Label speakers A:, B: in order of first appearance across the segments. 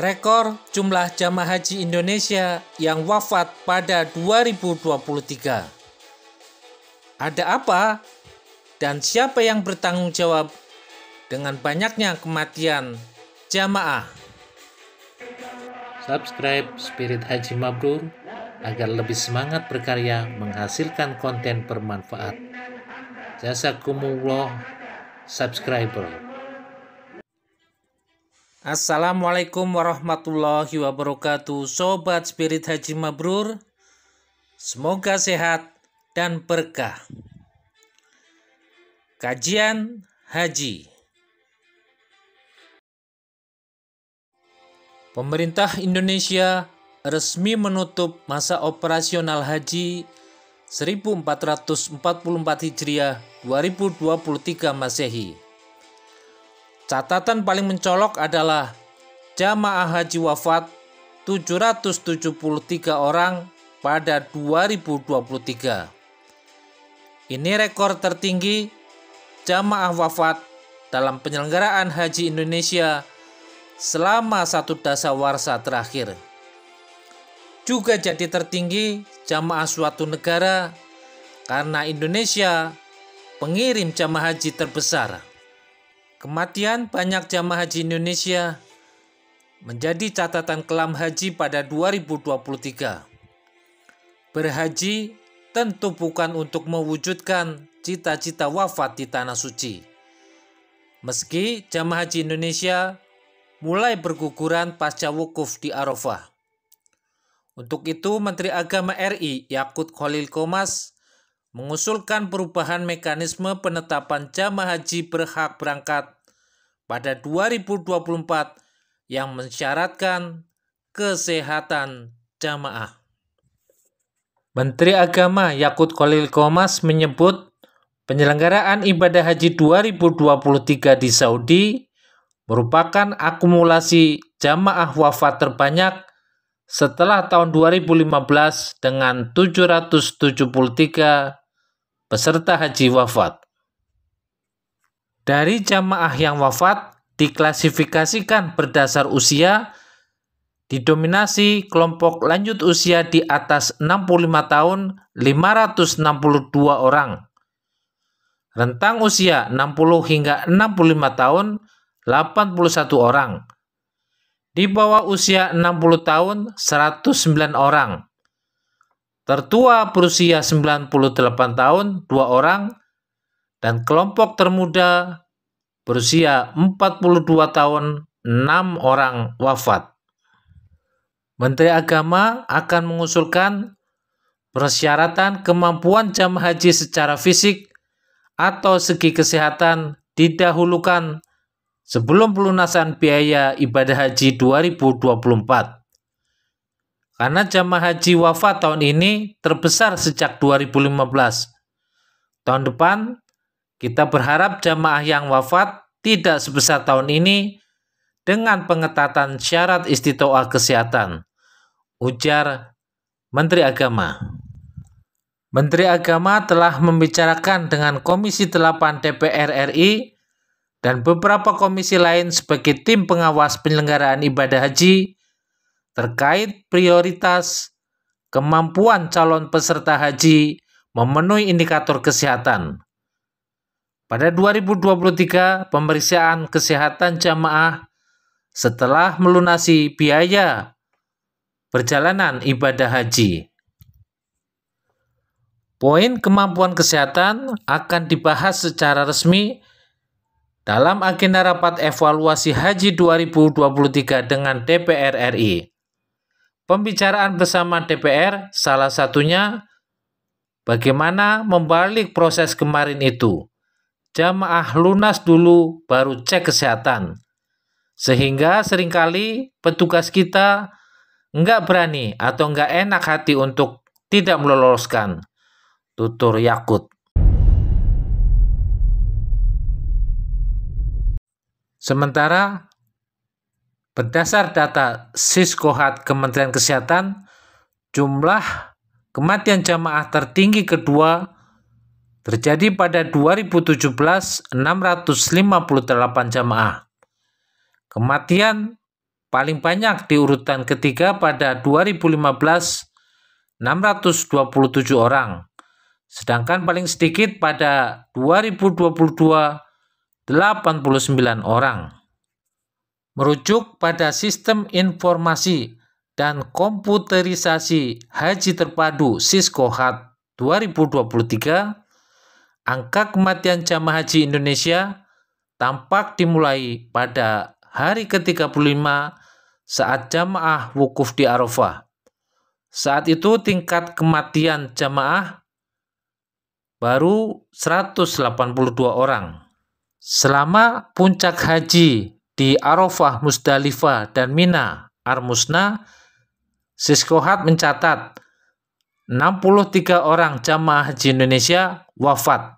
A: Rekor jumlah jamaah haji Indonesia yang wafat pada 2023. Ada apa dan siapa yang bertanggung jawab dengan banyaknya kematian jamaah?
B: Subscribe Spirit Haji Mabrur agar lebih semangat berkarya menghasilkan konten bermanfaat. Jazakumullah subscriber.
A: Assalamualaikum warahmatullahi wabarakatuh, Sobat Spirit Haji Mabrur. Semoga sehat dan berkah. Kajian Haji. Pemerintah Indonesia resmi menutup masa operasional haji 1444 Hijriah 2023 Masehi. Catatan paling mencolok adalah jamaah haji wafat 773 orang pada 2023. Ini rekor tertinggi jamaah wafat dalam penyelenggaraan haji Indonesia selama satu dasawarsa terakhir. Juga jadi tertinggi jamaah suatu negara karena Indonesia pengirim jamaah haji terbesar. Kematian banyak jamaah haji Indonesia menjadi catatan kelam haji pada 2023. Berhaji tentu bukan untuk mewujudkan cita-cita wafat di Tanah Suci. Meski jamaah haji Indonesia mulai berguguran pasca wukuf di Arafah. Untuk itu, Menteri Agama RI Yakut Khalil Qomas mengusulkan perubahan mekanisme penetapan jamaah haji berhak berangkat pada 2024 yang mensyaratkan kesehatan jamaah. Menteri Agama Yakut Khalil Qomas menyebut penyelenggaraan ibadah haji 2023 di Saudi merupakan akumulasi jamaah wafat terbanyak setelah tahun 2015 dengan 773 peserta haji wafat. Dari jamaah yang wafat diklasifikasikan berdasar usia, didominasi kelompok lanjut usia di atas 65 tahun 562 orang. Rentang usia 60 hingga 65 tahun 81 orang. Di bawah usia 60 tahun 109 orang. Tertua berusia 98 tahun 2 orang dan kelompok termuda berusia 42 tahun 6 orang wafat. Menteri Agama akan mengusulkan persyaratan kemampuan jamaah haji secara fisik atau segi kesehatan didahulukan sebelum pelunasan biaya ibadah haji 2024. Karena jamaah haji wafat tahun ini terbesar sejak 2015. Tahun depan, kita berharap jamaah yang wafat tidak sebesar tahun ini dengan pengetatan syarat istitoah kesehatan, ujar Menteri Agama. Menteri Agama telah membicarakan dengan Komisi 8 DPR RI dan beberapa komisi lain sebagai tim pengawas penyelenggaraan ibadah haji terkait prioritas kemampuan calon peserta haji memenuhi indikator kesehatan. Pada 2023, pemeriksaan kesehatan jamaah setelah melunasi biaya perjalanan ibadah haji. Poin kemampuan kesehatan akan dibahas secara resmi dalam agenda rapat evaluasi haji 2023 dengan DPR RI. Pembicaraan bersama DPR salah satunya bagaimana membalik proses kemarin itu. Jamaah lunas dulu baru cek kesehatan. Sehingga seringkali petugas kita nggak berani atau nggak enak hati untuk tidak meloloskan. Tutur Yakut. Sementara berdasar data Siskohat Kementerian Kesehatan, jumlah kematian jamaah tertinggi kedua terjadi pada 2017, 658 jamaah. Kematian paling banyak di urutan ketiga pada 2015, 627 orang. Sedangkan paling sedikit pada 2022, 89 orang. Merujuk pada Sistem Informasi dan Komputerisasi Haji Terpadu Siskohat 2023, angka kematian jamaah haji Indonesia tampak dimulai pada hari ke-35 saat jamaah wukuf di Arafah. Saat itu tingkat kematian jamaah baru 182 orang. Selama puncak haji di Arafah, Musdalifah, dan Mina Ar-Musna, Siskohat mencatat 63 orang jamaah haji Indonesia wafat.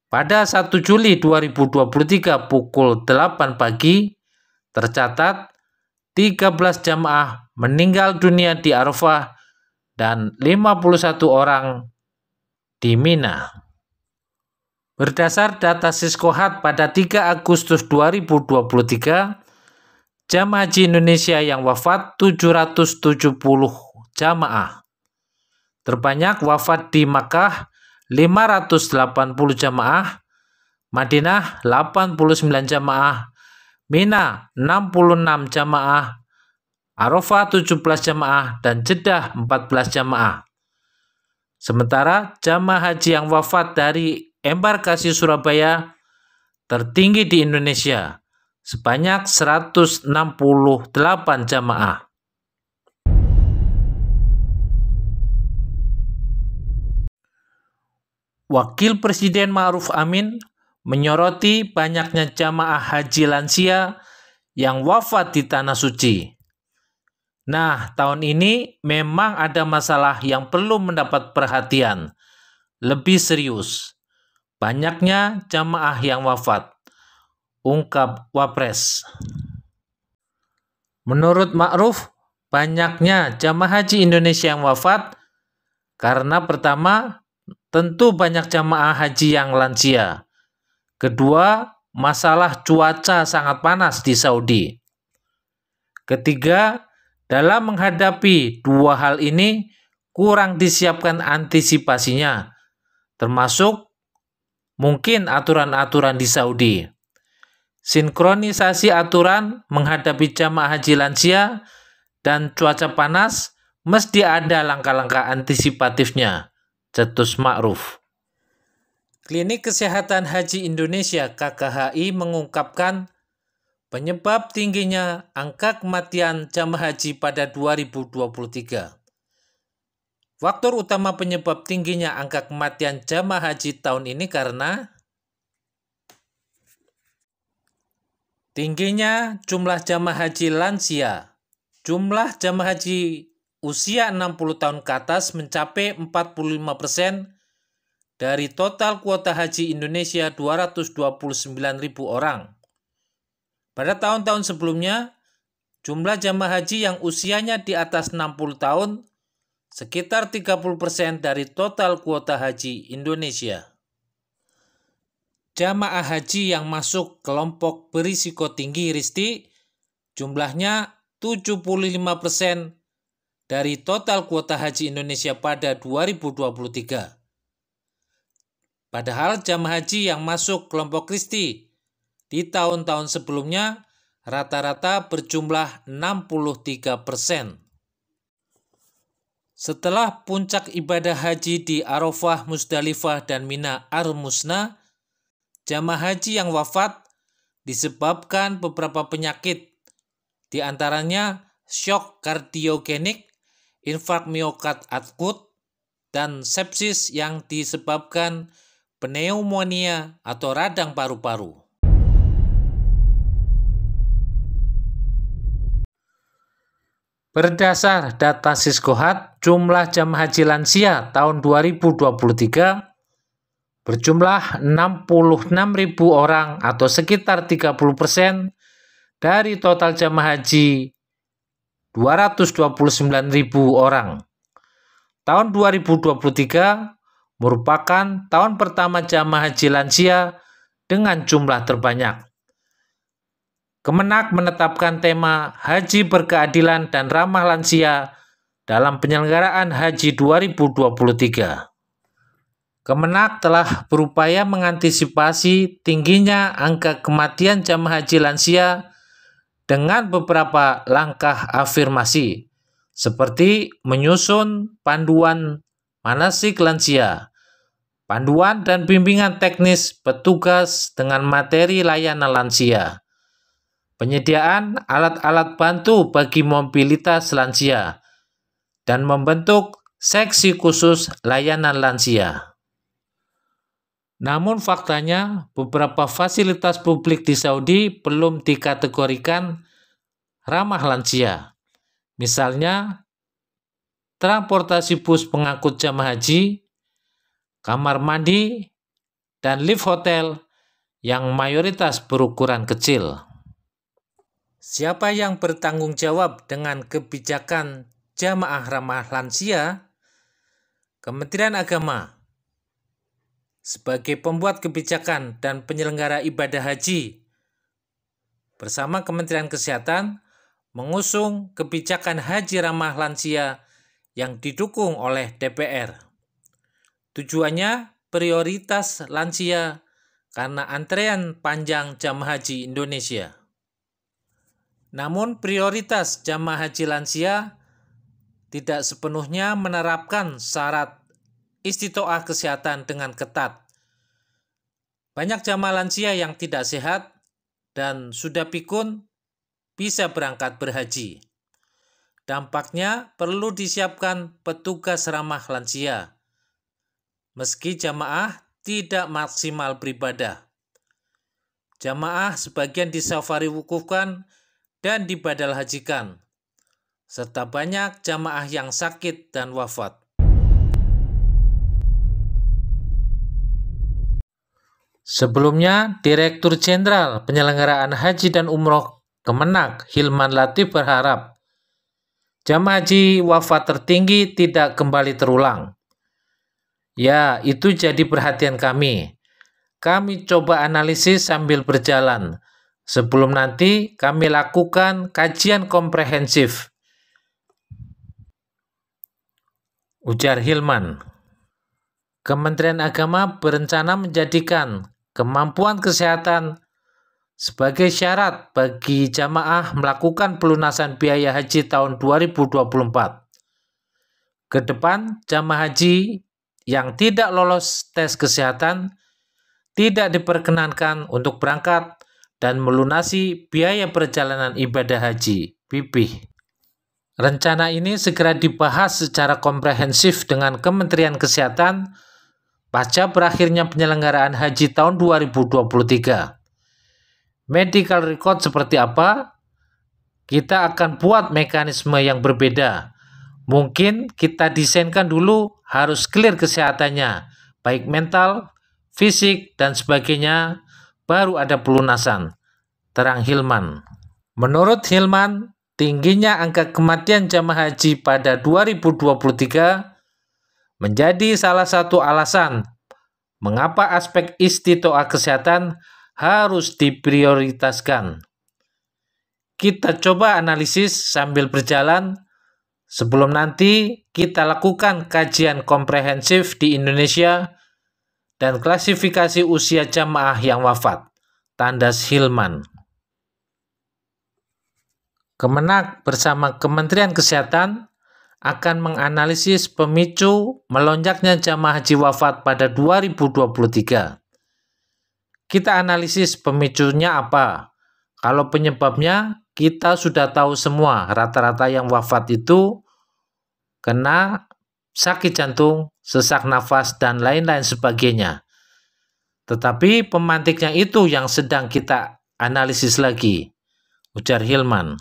A: Pada 1 Juli 2023 pukul 8 pagi, tercatat 13 jamaah meninggal dunia di Arafah dan 51 orang di Mina. Berdasar data Siskohat pada 3 Agustus 2023, jamaah haji Indonesia yang wafat 770 jamaah. Terbanyak wafat di Makkah 580 jamaah, Madinah 89 jamaah, Mina 66 jamaah, Arafah 17 jamaah, dan Jeddah 14 jamaah. Sementara jamaah haji yang wafat dari embarkasi Surabaya tertinggi di Indonesia, sebanyak 168 jamaah. Wakil Presiden Ma'ruf Amin menyoroti banyaknya jamaah haji lansia yang wafat di Tanah Suci. Nah, tahun ini memang ada masalah yang perlu mendapat perhatian lebih serius. Banyaknya jamaah yang wafat, ungkap Wapres. Menurut Ma'ruf, banyaknya jamaah haji Indonesia yang wafat karena pertama, tentu banyak jamaah haji yang lansia. Kedua, masalah cuaca sangat panas di Saudi. Ketiga, dalam menghadapi dua hal ini kurang disiapkan antisipasinya, termasuk mungkin aturan-aturan di Saudi. Sinkronisasi aturan menghadapi jamaah haji lansia dan cuaca panas mesti ada langkah-langkah antisipatifnya, cetus Ma'ruf. Klinik Kesehatan Haji Indonesia KKHI mengungkapkan penyebab tingginya angka kematian jamaah haji pada 2023. Faktor utama penyebab tingginya angka kematian jamaah haji tahun ini karena tingginya jumlah jamaah haji lansia. Jumlah jamaah haji usia 60 tahun ke atas mencapai 45% dari total kuota haji Indonesia 229.000 orang. Pada tahun-tahun sebelumnya, jumlah jamaah haji yang usianya di atas 60 tahun sekitar 30% dari total kuota haji Indonesia. Jamaah haji yang masuk kelompok berisiko tinggi Risti, jumlahnya 75% dari total kuota haji Indonesia pada 2023. Padahal jamaah haji yang masuk kelompok Risti di tahun-tahun sebelumnya rata-rata berjumlah 63%. Setelah puncak ibadah haji di Arafah, Musdalifah, dan Mina Ar-Musna, jamaah haji yang wafat disebabkan beberapa penyakit, di antaranya shock kardiogenik, infark miokard akut, dan sepsis yang disebabkan pneumonia atau radang paru-paru. Berdasar data Siskohat, jumlah jamaah haji lansia tahun 2023 berjumlah 66.000 orang atau sekitar 30% dari total jamaah haji 229.000 orang. Tahun 2023 merupakan tahun pertama jamaah haji lansia dengan jumlah terbanyak. Kemenak menetapkan tema Haji Berkeadilan dan Ramah Lansia dalam penyelenggaraan Haji 2023. Kemenak telah berupaya mengantisipasi tingginya angka kematian jamaah haji lansia dengan beberapa langkah afirmasi, seperti menyusun panduan manasik lansia, panduan dan bimbingan teknis petugas dengan materi layanan lansia, penyediaan alat-alat bantu bagi mobilitas lansia, dan membentuk seksi khusus layanan lansia. Namun faktanya, beberapa fasilitas publik di Saudi belum dikategorikan ramah lansia. Misalnya, transportasi bus pengangkut jamaah haji, kamar mandi, dan lift hotel yang mayoritas berukuran kecil. Siapa yang bertanggung jawab dengan kebijakan jamaah ramah lansia? Kementerian Agama sebagai pembuat kebijakan dan penyelenggara ibadah haji bersama Kementerian Kesehatan mengusung kebijakan haji ramah lansia yang didukung oleh DPR. Tujuannya prioritas lansia karena antrean panjang jamaah haji Indonesia. Namun prioritas jamaah haji lansia tidak sepenuhnya menerapkan syarat istitoah kesehatan dengan ketat. Banyak jamaah lansia yang tidak sehat dan sudah pikun bisa berangkat berhaji. Dampaknya perlu disiapkan petugas ramah lansia, meski jamaah tidak maksimal beribadah. Jamaah sebagian disafari wukufkan dan dibadal hajikan, serta banyak jamaah yang sakit dan wafat. Sebelumnya, Direktur Jenderal Penyelenggaraan Haji dan Umroh Kemenak Hilman Latif berharap jamaah haji wafat tertinggi tidak kembali terulang. Ya, itu jadi perhatian kami. Kami coba analisis sambil berjalan. Sebelum nanti kami lakukan kajian komprehensif, ujar Hilman. Kementerian Agama berencana menjadikan kemampuan kesehatan sebagai syarat bagi jamaah melakukan pelunasan biaya haji tahun 2024. Ke depan, jamaah haji yang tidak lolos tes kesehatan tidak diperkenankan untuk berangkat dan melunasi biaya perjalanan ibadah haji (BIPIH). Rencana ini segera dibahas secara komprehensif dengan Kementerian Kesehatan pasca berakhirnya penyelenggaraan haji tahun 2023. Medical record seperti apa? Kita akan buat mekanisme yang berbeda. Mungkin kita desainkan dulu harus clear kesehatannya, baik mental, fisik, dan sebagainya, baru ada pelunasan, terang Hilman. Menurut Hilman, tingginya angka kematian jamaah haji pada 2023 menjadi salah satu alasan mengapa aspek istitoah kesehatan harus diprioritaskan. Kita coba analisis sambil berjalan sebelum nanti kita lakukan kajian komprehensif di Indonesia dan klasifikasi usia jamaah yang wafat, tandas Hilman. Kemenak bersama Kementerian Kesehatan akan menganalisis pemicu melonjaknya jamaah haji wafat pada 2023. Kita analisis pemicunya apa. Kalau penyebabnya kita sudah tahu semua, rata-rata yang wafat itu kena sakit jantung, sesak nafas, dan lain-lain sebagainya. Tetapi pemantiknya itu yang sedang kita analisis lagi, ujar Hilman.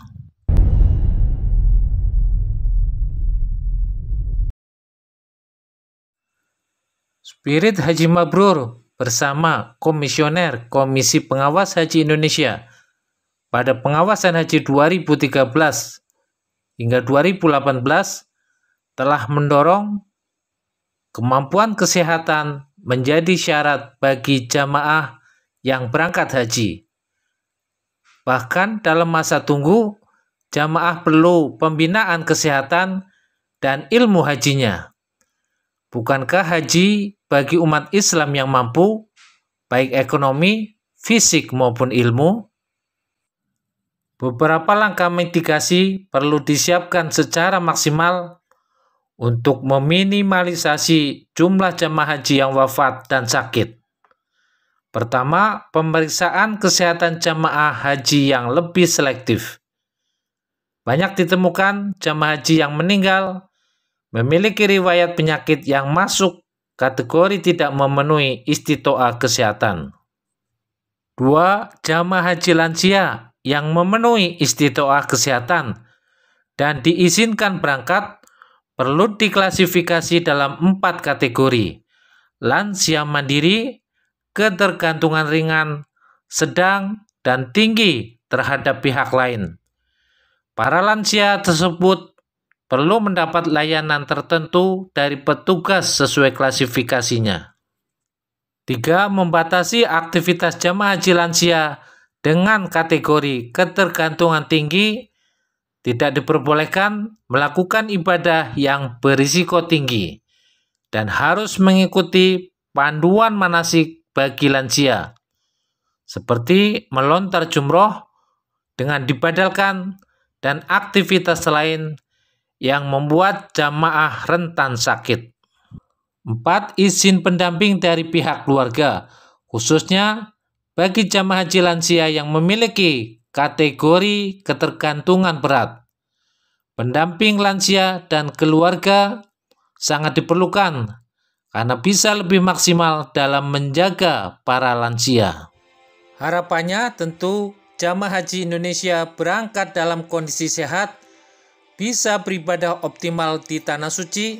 A: Spirit Haji Mabrur bersama Komisioner Komisi Pengawas Haji Indonesia pada pengawasan haji 2013 hingga 2018 telah mendorong kemampuan kesehatan menjadi syarat bagi jamaah yang berangkat haji. Bahkan dalam masa tunggu, jamaah perlu pembinaan kesehatan dan ilmu hajinya. Bukankah haji bagi umat Islam yang mampu, baik ekonomi, fisik maupun ilmu? Beberapa langkah mitigasi perlu disiapkan secara maksimal untuk meminimalisasi jumlah jamaah haji yang wafat dan sakit. Pertama, pemeriksaan kesehatan jamaah haji yang lebih selektif. Banyak ditemukan jamaah haji yang meninggal memiliki riwayat penyakit yang masuk kategori tidak memenuhi istitoah kesehatan. 2. Jamaah haji lansia yang memenuhi istitoah kesehatan dan diizinkan berangkat perlu diklasifikasi dalam 4 kategori: lansia mandiri, ketergantungan ringan, sedang, dan tinggi terhadap pihak lain. Para lansia tersebut perlu mendapat layanan tertentu dari petugas sesuai klasifikasinya. 3. Membatasi aktivitas jamaah haji lansia dengan kategori ketergantungan tinggi. Tidak diperbolehkan melakukan ibadah yang berisiko tinggi dan harus mengikuti panduan manasik bagi lansia, seperti melontar jumroh dengan dibadalkan dan aktivitas lain yang membuat jamaah rentan sakit. 4. Izin pendamping dari pihak keluarga, khususnya bagi jamaah haji lansia yang memiliki kategori ketergantungan berat. Pendamping lansia dan keluarga sangat diperlukan karena bisa lebih maksimal dalam menjaga para lansia. Harapannya tentu jamaah haji Indonesia berangkat dalam kondisi sehat, bisa beribadah optimal di tanah suci,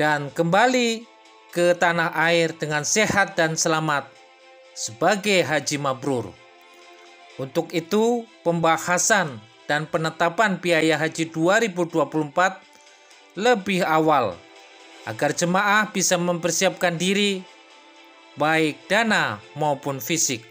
A: dan kembali ke tanah air dengan sehat dan selamat sebagai haji mabrur. Untuk itu, pembahasan dan penetapan biaya haji 2024 lebih awal agar jemaah bisa mempersiapkan diri baik dana maupun fisik.